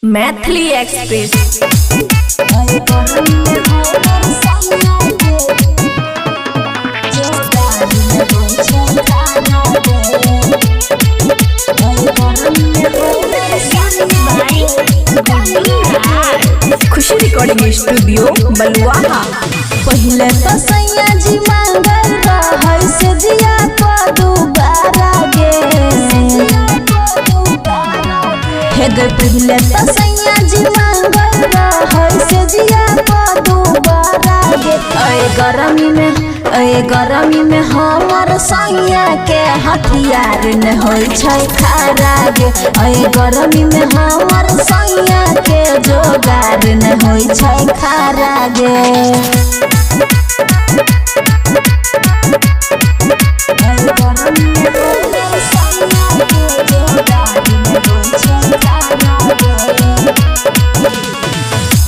Maithili express. खुशी recording studio बलुआहा। पहले तो सैया जी मांगल रहै से जिया को दोबारा गे हे गे। पहले तो सैया जी मांगल रहै से जिया को दोबारा गे। गरमी में हमर सैया के हथियार न होय छै खारा गे। गरमी में हमर सैया के जोगार न होय छै खारा गे।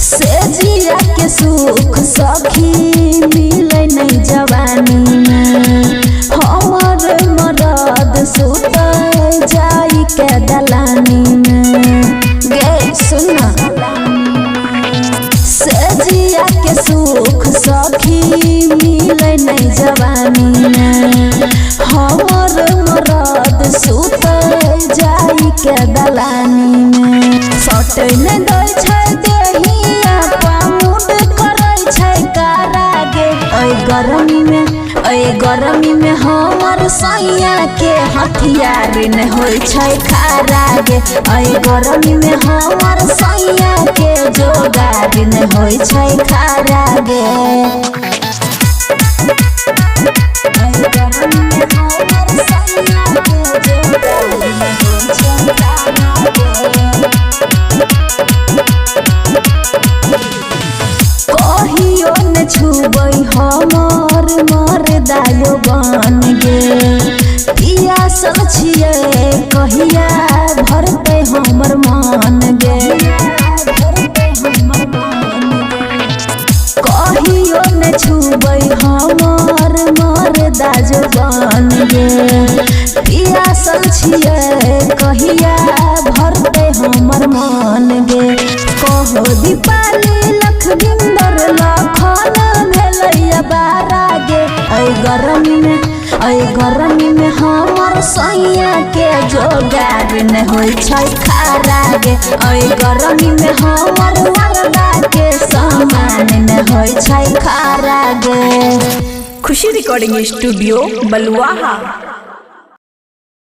से जिया के सुख सखी मिले नहीं जवानी में। हमर मरद सुत जाई के दलानी में गे सुना। से जिया के सुख सखी मिले नहीं जवानी में। हमर मरद सुत जाई के दलानी में। सट ने दै छै देहिया पामुड करै छै कारा गे। गरमी में हमर सैया के हथियार न होय छै खारा गे। गरमी में हमर सैया के जोगार न होय छै खारा गे। कहियो न छुबै हमर मरदायो बन गे। पियासल छियै कहिया भरतै हमर मन गे। कहियो न छुबै हमर मरदायो बन गे। पियासल छियै कहिया भरतै हमर मन गे। कहो दीपाली लखविंदर लखन भेलैया बारा गे। गरमी में हमर सैया के जोगार न होय छै खारा गे। गरमी में हमर मरदा के सामान न होय छै खारा गे। खुशी रिकॉर्डिंग स्टूडियो बलुआहा।